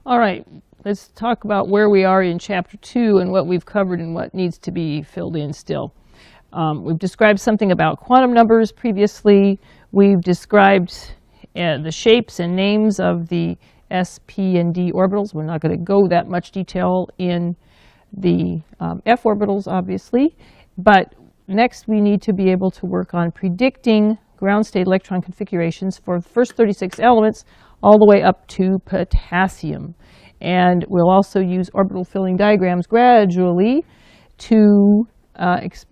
All right, let's talk about where we are in Chapter 2 and what we've covered and what needs to be filled in still. We've described something about quantum numbers previously. We've described the shapes and names of the S, P, and D orbitals. We're not going to go that much detail in the F orbitals, obviously. But next, we need to be able to work on predicting ground state electron configurations for the first 36 elements all the way up to potassium. And we'll also use orbital filling diagrams gradually to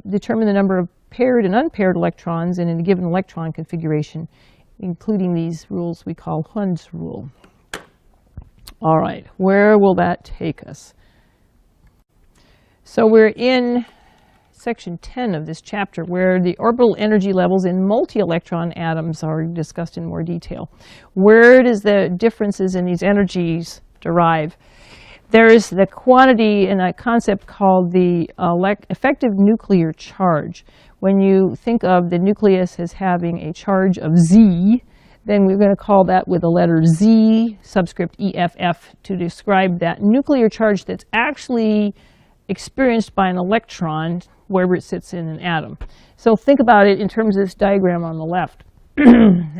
determine the number of paired and unpaired electrons in a given electron configuration, including these rules we call Hund's rule. All right, where will that take us? So we're in section 10 of this chapter, where the orbital energy levels in multi-electron atoms are discussed in more detail. Where does the differences in these energies derive? There's the quantity in a concept called the effective nuclear charge. When you think of the nucleus as having a charge of Z, then we're going to call that with the letter Z, subscript EFF, to describe that nuclear charge that's actually experienced by an electron wherever it sits in an atom. So think about it in terms of this diagram on the left.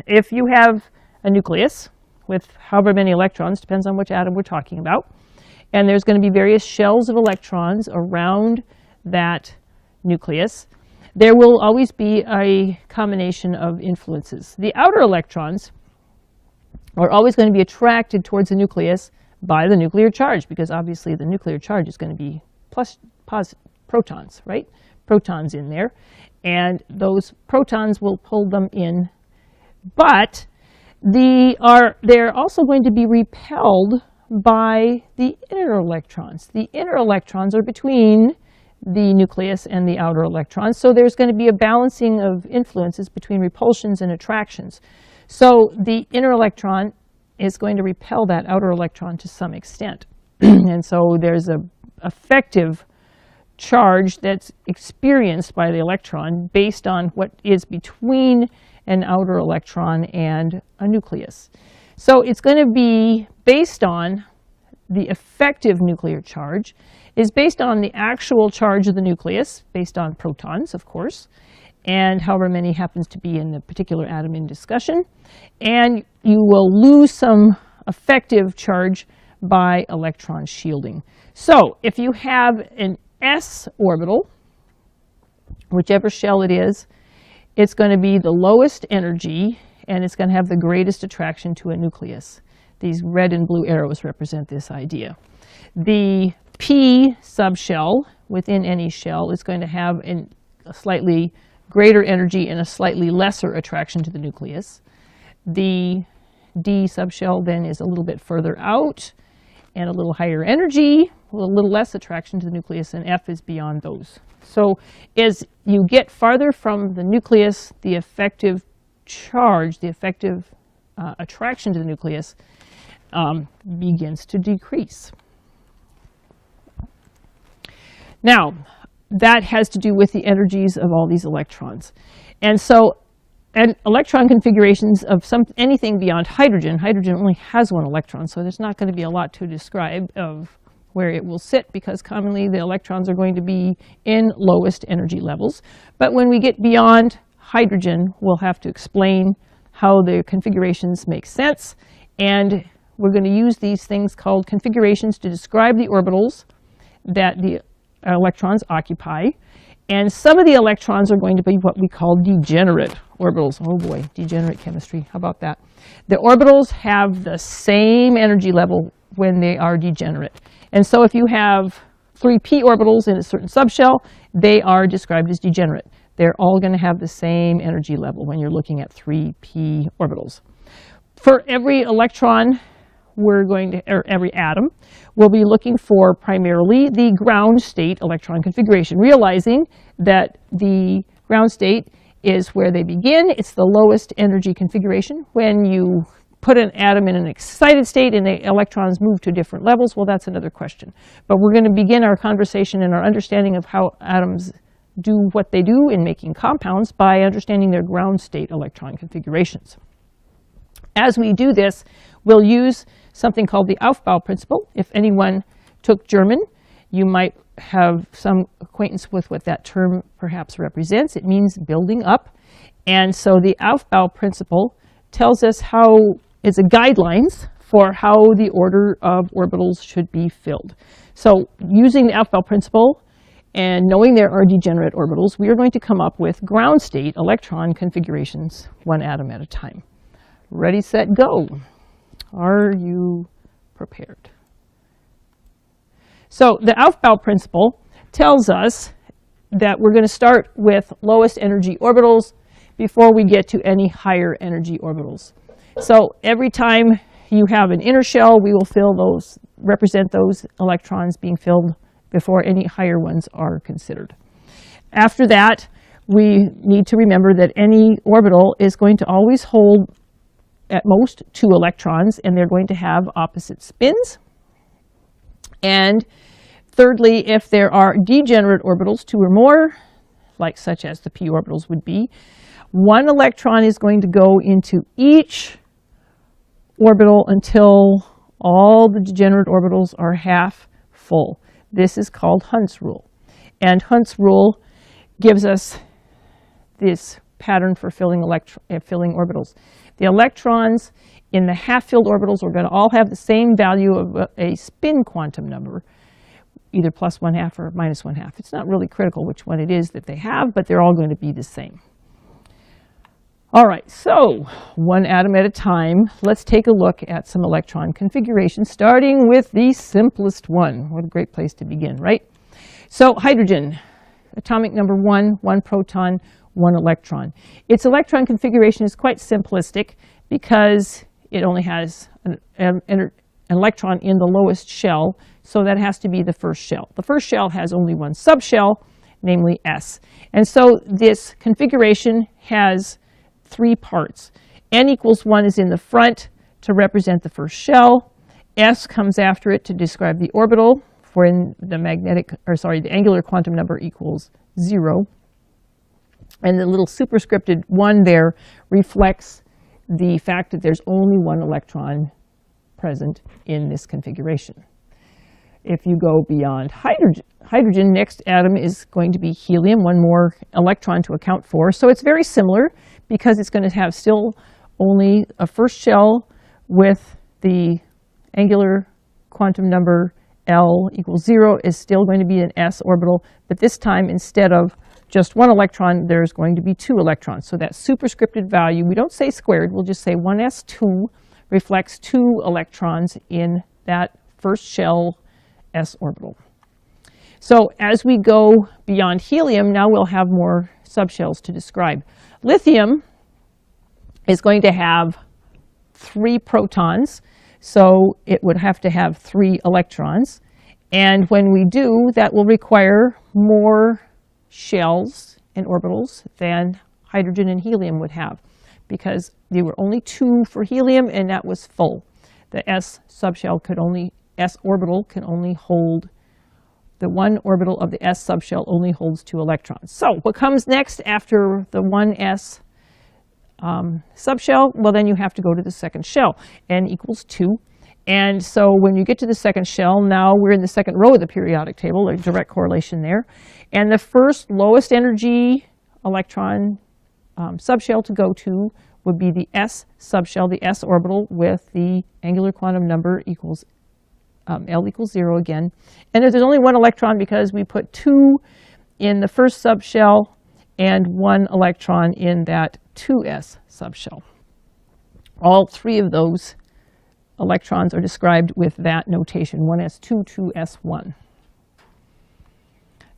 If you have a nucleus with however many electrons, depends on which atom we're talking about, and there's going to be various shells of electrons around that nucleus, there will always be a combination of influences. The outer electrons are always going to be attracted towards the nucleus by the nuclear charge, because obviously the nuclear charge is going to be plus protons, right? Protons in there, and those protons will pull them in. But they're also going to be repelled by the inner electrons. The inner electrons are between the nucleus and the outer electrons, so there's going to be a balancing of influences between repulsions and attractions. So the inner electron is going to repel that outer electron to some extent. And so there's an effective charge that's experienced by the electron based on what is between an outer electron and a nucleus. So it's going to be based on the effective nuclear charge, is based on the actual charge of the nucleus, based on protons, of course, and however many happens to be in the particular atom in discussion. And you will lose some effective charge by electron shielding. So if you have an S orbital, whichever shell it is, it's going to be the lowest energy, and it's going to have the greatest attraction to a nucleus. These red and blue arrows represent this idea. The P subshell within any shell is going to have a slightly greater energy and a slightly lesser attraction to the nucleus. The D subshell then is a little bit further out and a little higher energy, a little less attraction to the nucleus, and F is beyond those. So as you get farther from the nucleus, the effective charge, the effective attraction to the nucleus begins to decrease. Now, that has to do with the energies of all these electrons. And so electron configurations of anything beyond hydrogen only has one electron, so there's not going to be a lot to describe of where it will sit, because commonly the electrons are going to be in lowest energy levels. But when we get beyond hydrogen, we'll have to explain how the configurations make sense, and we're going to use these things called configurations to describe the orbitals that the electrons occupy. And some of the electrons are going to be what we call degenerate orbitals. Oh boy, degenerate chemistry. How about that? The orbitals have the same energy level when they are degenerate. And so if you have 3p orbitals in a certain subshell, they are described as degenerate. They're all going to have the same energy level when you're looking at 3p orbitals. For every electron, or every atom, we'll be looking for primarily the ground state electron configuration, realizing that the ground state is where they begin. It's the lowest energy configuration. When you put an atom in an excited state and the electrons move to different levels, well, that's another question. But we're going to begin our conversation and our understanding of how atoms do what they do in making compounds by understanding their ground state electron configurations. As we do this, we'll use something called the Aufbau principle. If anyone took German, you might have some acquaintance with what that term perhaps represents. It means building up. And so the Aufbau principle tells us how, it's a guidelines for how the order of orbitals should be filled. So using the Aufbau principle and knowing there are degenerate orbitals, we are going to come up with ground state electron configurations, one atom at a time. Ready, set, go. Are you prepared? So the Aufbau principle tells us that we're going to start with lowest energy orbitals before we get to any higher energy orbitals. So every time you have an inner shell, we will fill those, represent those electrons being filled before any higher ones are considered. After that, we need to remember that any orbital is going to always hold at most 2 electrons, and they're going to have opposite spins. And thirdly, if there are degenerate orbitals, 2 or more, like such as the p orbitals would be, 1 electron is going to go into each orbital until all the degenerate orbitals are half full. This is called Hund's rule. And Hund's rule gives us this pattern for filling orbitals. The electrons in the half-filled orbitals are going to all have the same value of a spin quantum number, either plus 1/2 or minus 1/2. It's not really critical which one it is that they have, but they're all going to be the same. All right, so one atom at a time, let's take a look at some electron configurations, starting with the simplest one. What a great place to begin, right? So hydrogen, atomic number 1, 1 proton, 1 electron. Its electron configuration is quite simplistic because it only has an electron in the lowest shell, so that has to be the first shell. The first shell has only 1 subshell, namely S. And so this configuration has 3 parts. N equals 1 is in the front to represent the first shell. S comes after it to describe the orbital, for in the the angular quantum number equals 0. And the little superscripted 1 there reflects the fact that there's only 1 electron present in this configuration. If you go beyond hydrogen, next atom is going to be helium, 1 more electron to account for. So it's very similar because it's going to have still only a first shell with the angular quantum number L equals 0 is still going to be an s orbital, but this time instead of just 1 electron, there's going to be 2 electrons. So that superscripted value, we don't say squared, we'll just say 1s2 reflects 2 electrons in that first shell s orbital. So as we go beyond helium, now we'll have more subshells to describe. Lithium is going to have 3 protons, so it would have to have 3 electrons. And when we do, that will require more shells and orbitals than hydrogen and helium would have, because there were only 2 for helium and that was full. The s orbital can only hold, the 1 orbital of the s subshell only holds 2 electrons. So what comes next after the 1s subshell? Well, then you have to go to the second shell, n equals 2. And so when you get to the second shell, now we're in the second row of the periodic table, a direct correlation there. And the first lowest energy electron subshell to go to would be the s subshell, the s orbital with the angular quantum number equals L equals 0 again. And there's only 1 electron because we put 2 in the first subshell and 1 electron in that 2s subshell. All 3 of those electrons are described with that notation, 1s2, 2s1.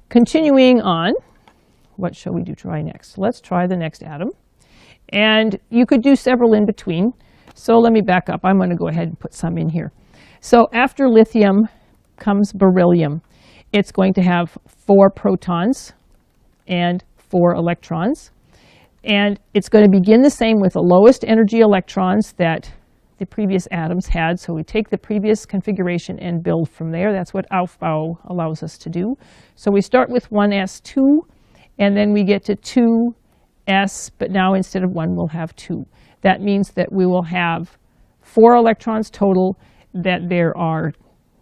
Continuing on, what shall we try next? Let's try the next atom. And you could do several in between. So let me back up. I'm going to go ahead and put some in here. So after lithium comes beryllium. It's going to have 4 protons and 4 electrons. And it's going to begin the same with the lowest energy electrons that the previous atoms had. So we take the previous configuration and build from there. That's what Aufbau allows us to do. So we start with 1s2, and then we get to 2s, but now instead of 1, we'll have 2. That means that we will have 4 electrons total, that there are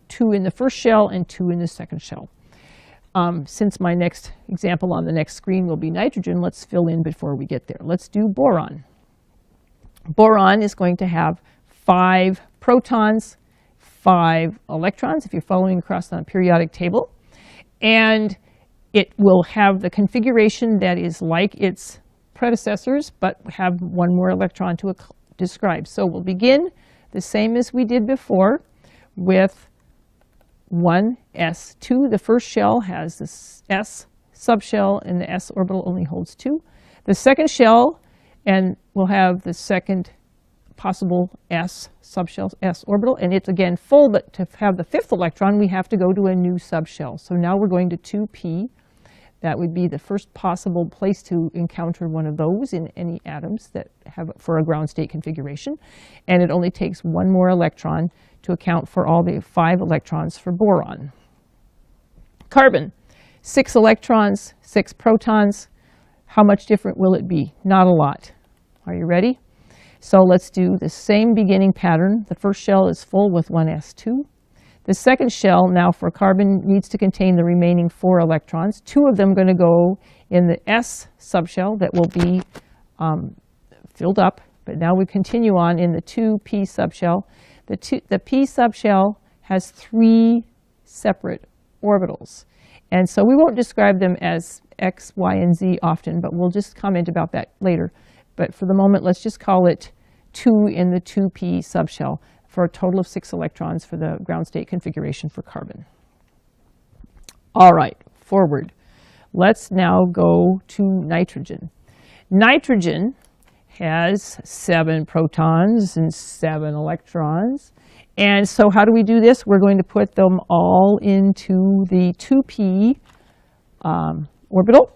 2 in the first shell and 2 in the second shell. Since my next example on the next screen will be nitrogen, let's fill in before we get there. Let's do boron. Boron is going to have 5 protons, 5 electrons, if you're following across the periodic table. And it will have the configuration that is like its predecessors, but have 1 more electron to describe. So we'll begin the same as we did before with 1s2. The first shell has this s subshell, and the s orbital only holds 2. The second shell, and we'll have the second possible s subshell, s orbital, and it's again full, but to have the 5th electron, we have to go to a new subshell. So now we're going to 2p. That would be the first possible place to encounter one of those in any atoms that have for a ground state configuration. And it only takes 1 more electron to account for all the 5 electrons for boron. Carbon, 6 electrons, 6 protons. How much different will it be? Not a lot. Are you ready? So let's do the same beginning pattern. The first shell is full with 1s2. The second shell now for carbon needs to contain the remaining 4 electrons. 2 of them are going to go in the s subshell that will be filled up. But now we continue on in the 2p subshell. The p subshell has 3 separate orbitals. And so we won't describe them as x, y, and z often, but we'll just comment about that later. But for the moment, let's just call it 2 in the 2p subshell, for a total of 6 electrons for the ground state configuration for carbon. All right, forward. Let's now go to nitrogen. Nitrogen has 7 protons and 7 electrons. And so how do we do this? We're going to put them all into the 2p orbital.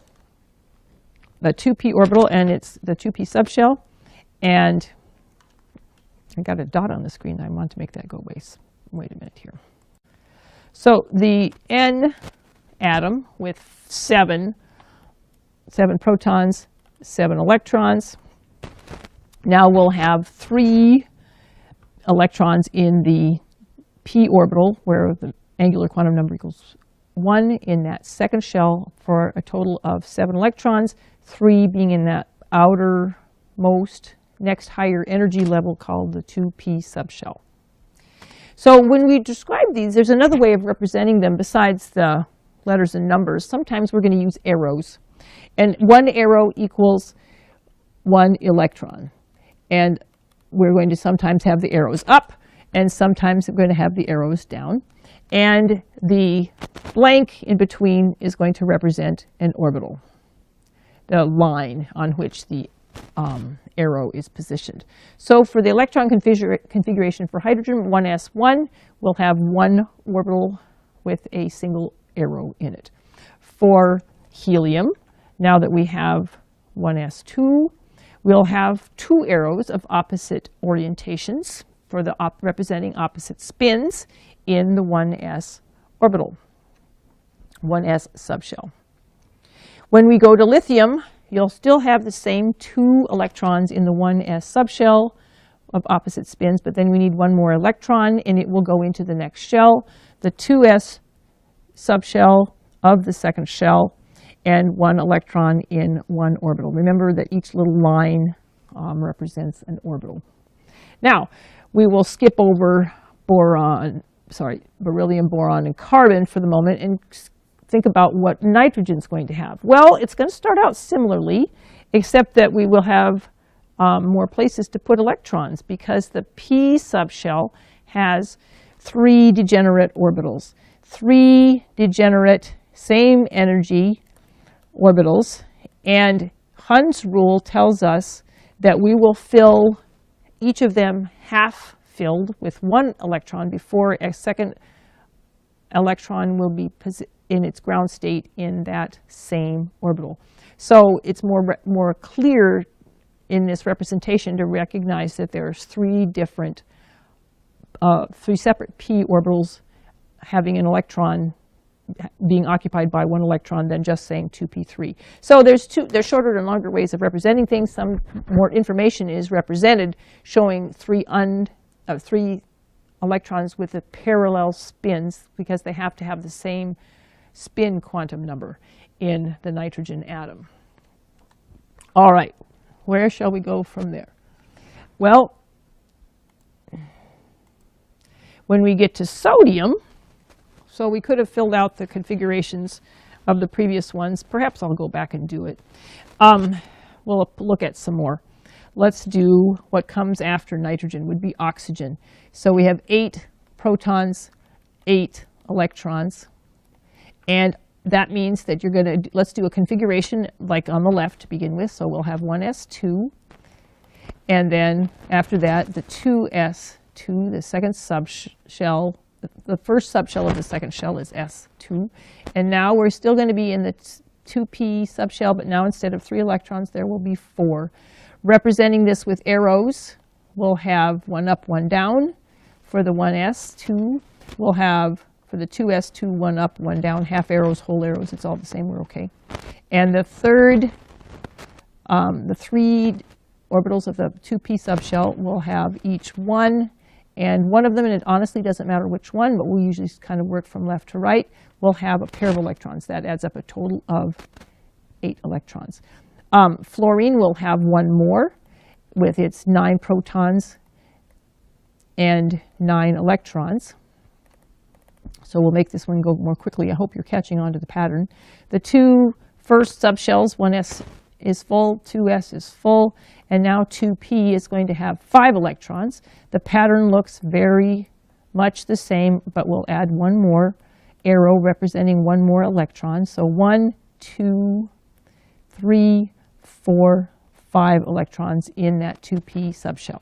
The 2p orbital, and it's the 2p subshell. And I got a dot on the screen. I want to make that go away. Wait a minute here. So the N atom with 7 protons, 7 electrons. Now we'll have 3 electrons in the p orbital, where the angular quantum number equals 1 in that second shell, for a total of 7 electrons, 3 being in that outermost next higher energy level called the 2p subshell. So when we describe these, there's another way of representing them besides the letters and numbers. Sometimes we're going to use arrows. And 1 arrow equals 1 electron. And we're going to sometimes have the arrows up, and sometimes we're going to have the arrows down. And the blank in between is going to represent an orbital, the line on which the arrow is positioned. So for the electron configuration for hydrogen, 1s1 will have 1 orbital with a single arrow in it. For helium, now that we have 1s2, we'll have 2 arrows of opposite orientations for the representing opposite spins in the 1s orbital, 1s subshell. When we go to lithium, you'll still have the same 2 electrons in the 1s subshell of opposite spins, but then we need 1 more electron, and it will go into the next shell, the 2s subshell of the second shell, and 1 electron in 1 orbital. Remember that each little line represents an orbital. Now, we will skip over beryllium, boron, and carbon for the moment and think about what nitrogen's going to have. Well, it's going to start out similarly, except that we will have more places to put electrons, because the p subshell has 3 degenerate orbitals. 3 degenerate, same energy orbitals, and Hund's rule tells us that we will fill each of them half filled with 1 electron before a second electron will be in its ground state in that same orbital. So it's more clear in this representation to recognize that there's 3 separate p orbitals having an electron being occupied by 1 electron than just saying 2p3. So there's shorter and longer ways of representing things. Some more information is represented showing 3 electrons with the parallel spins because they have to have the same spin quantum number in the nitrogen atom. All right, where shall we go from there? Well, when we get to sodium, so we could have filled out the configurations of the previous ones. Perhaps I'll go back and do it. We'll look at some more. Let's do what comes after nitrogen, would be oxygen. So we have 8 protons, 8 electrons. And that means that you're going to, let's do a configuration like on the left to begin with. So we'll have 1s2. And then after that, the 2s2, the second subshell. The first subshell of the second shell is s2. And now we're still going to be in the 2p subshell, but now instead of 3 electrons, there will be 4. Representing this with arrows, we'll have 1 up, 1 down. For the 1s2, we'll have, for the 2s2, 1 up, 1 down, half arrows, whole arrows, it's all the same, we're okay. And the third, the 3 orbitals of the 2p subshell will have each 1. And one of them, and it honestly doesn't matter which one, but we usually kind of work from left to right, will have a pair of electrons. That adds up a total of 8 electrons. Fluorine will have 1 more with its 9 protons and 9 electrons. So we'll make this one go more quickly. I hope you're catching on to the pattern. The 2 first subshells, 1s is full, 2s is full, and now 2p is going to have 5 electrons. The pattern looks very much the same, but we'll add 1 more arrow representing 1 more electron. So 1, 2, 3, 4, 5 electrons in that 2p subshell.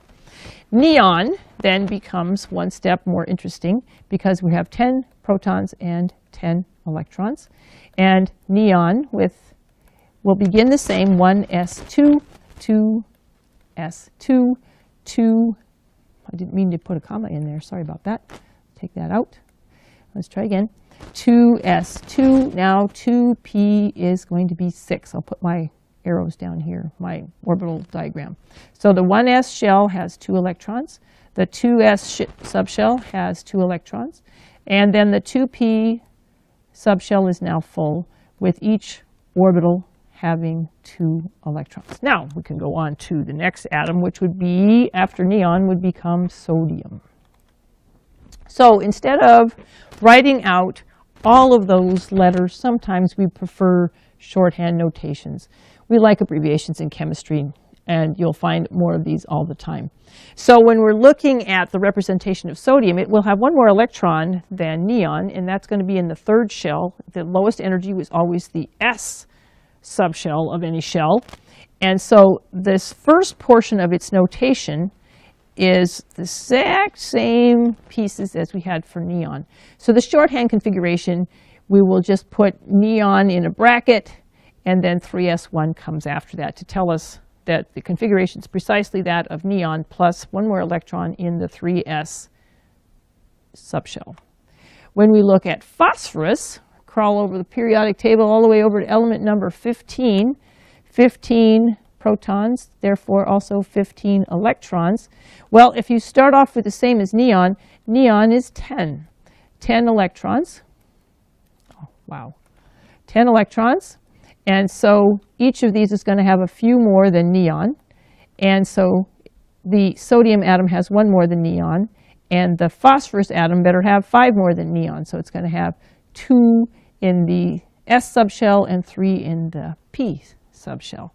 Neon then becomes one step more interesting because we have 10 protons and 10 electrons. And neon will begin the same, 1s2, 2s2, 2. I didn't mean to put a comma in there. Sorry about that. Take that out. Let's try again. 2s2. Now 2p is going to be 6. I'll put my arrows down here, my orbital diagram. So the 1s shell has 2 electrons. The 2s subshell has 2 electrons. And then the 2p subshell is now full with each orbital having 2 electrons. Now we can go on to the next atom, which would be, after neon, would become sodium. So instead of writing out all of those letters, sometimes we prefer shorthand notations. We like abbreviations in chemistry, and you'll find more of these all the time. So when we're looking at the representation of sodium, it will have 1 more electron than neon, and that's going to be in the 3rd shell. The lowest energy was always the s subshell of any shell. And so this first portion of its notation is the exact same pieces as we had for neon. So the shorthand configuration, we will just put neon in a bracket, and then 3s1 comes after that to tell us that the configuration is precisely that of neon plus 1 more electron in the 3s subshell. When we look at phosphorus, crawl over the periodic table all the way over to element number 15. 15 protons, therefore also 15 electrons. Well, if you start off with the same as neon, neon is 10. 10 electrons. Oh, wow. 10 electrons. And so each of these is going to have a few more than neon. And so the sodium atom has 1 more than neon. And the phosphorus atom better have 5 more than neon. So it's going to have 2 in the S subshell and 3 in the P subshell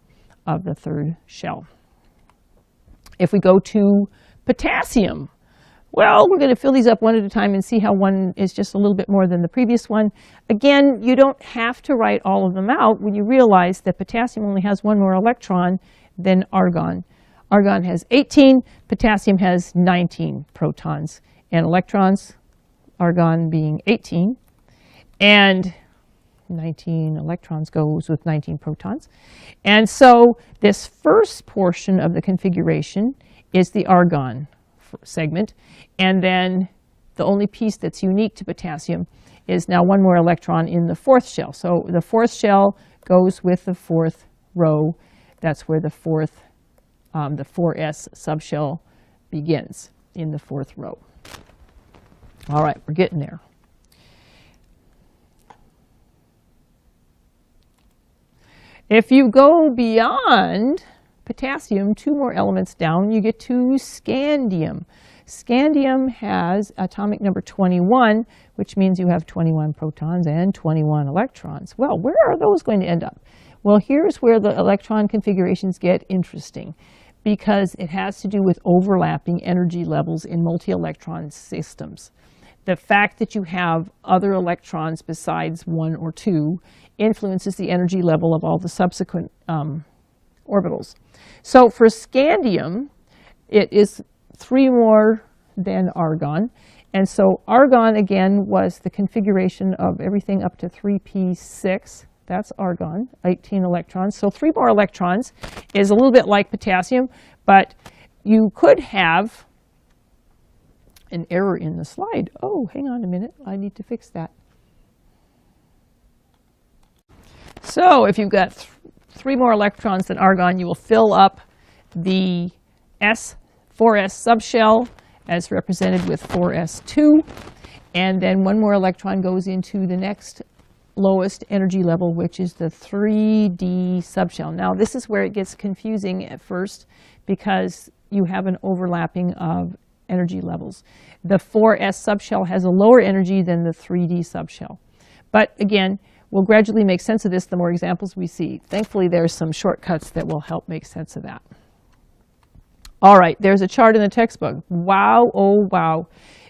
of the 3rd shell. If we go to potassium, well, we're going to fill these up one at a time and see how one is just a little bit more than the previous one. Again, you don't have to write all of them out when you realize that potassium only has 1 more electron than argon. Argon has 18, potassium has 19 protons and electrons, argon being 18. And 19 electrons goes with 19 protons. And so this first portion of the configuration is the argon segment. And then the only piece that's unique to potassium is now 1 more electron in the 4th shell. So the 4th shell goes with the 4th row. That's where the 4s subshell begins, in the 4th row. All right, we're getting there. If you go beyond potassium, 2 more elements down, you get to scandium. Scandium has atomic number 21, which means you have 21 protons and 21 electrons. Well, where are those going to end up? Well, here's where the electron configurations get interesting, because it has to do with overlapping energy levels in multi-electron systems. The fact that you have other electrons besides 1 or 2 influences the energy level of all the subsequent orbitals. So for scandium, it is 3 more than argon. And so argon, again, was the configuration of everything up to 3p6. That's argon, 18 electrons. So 3 more electrons is a little bit like potassium, but you could have an error in the slide. Oh, hang on a minute. I need to fix that. So if you've got 3 more electrons than argon, you will fill up the 4s subshell as represented with 4s2. And then 1 more electron goes into the next lowest energy level, which is the 3d subshell. Now, this is where it gets confusing at first because you have an overlapping of energy levels. The 4s subshell has a lower energy than the 3d subshell. But again, we'll gradually make sense of this the more examples we see. Thankfully, there's some shortcuts that will help make sense of that. All right, there's a chart in the textbook. Wow, oh wow.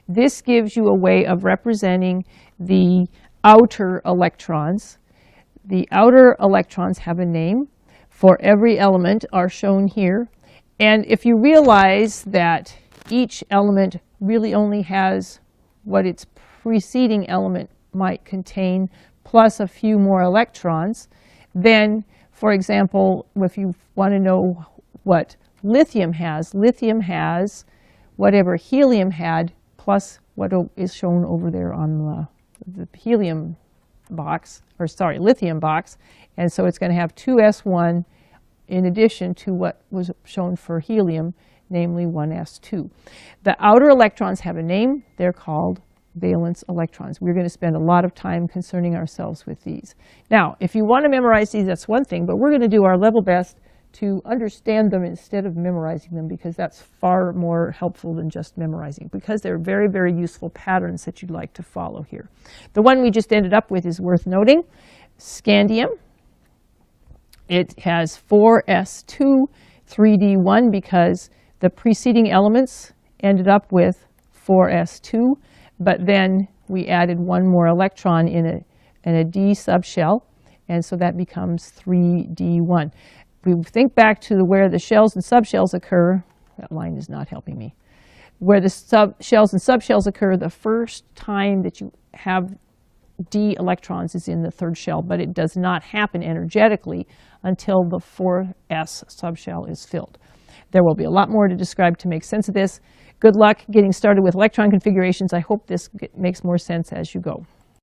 This gives you a way of representing the outer electrons. The outer electrons have a name for every element are shown here. And if you realize that each element really only has what its preceding element might contain plus a few more electrons, then, for example, if you want to know what lithium has whatever helium had plus what is shown over there on the helium box, or sorry, lithium box. And so it's going to have 2s1 in addition to what was shown for helium, namely 1s2. The outer electrons have a name. They're called valence electrons. We're going to spend a lot of time concerning ourselves with these. Now, if you want to memorize these, that's one thing, but we're going to do our level best to understand them instead of memorizing them, because that's far more helpful than just memorizing, because they're very, very useful patterns that you'd like to follow here. The one we just ended up with is worth noting, scandium. It has 4s2, 3d1, because the preceding elements ended up with 4s2, but then we added 1 more electron in a d subshell, and so that becomes 3d1. If we think back to where the shells and subshells occur, that line is not helping me. Where the shells and subshells occur, the first time that you have d electrons is in the 3rd shell, but it does not happen energetically until the 4s subshell is filled. There will be a lot more to describe to make sense of this. Good luck getting started with electron configurations. I hope this makes more sense as you go.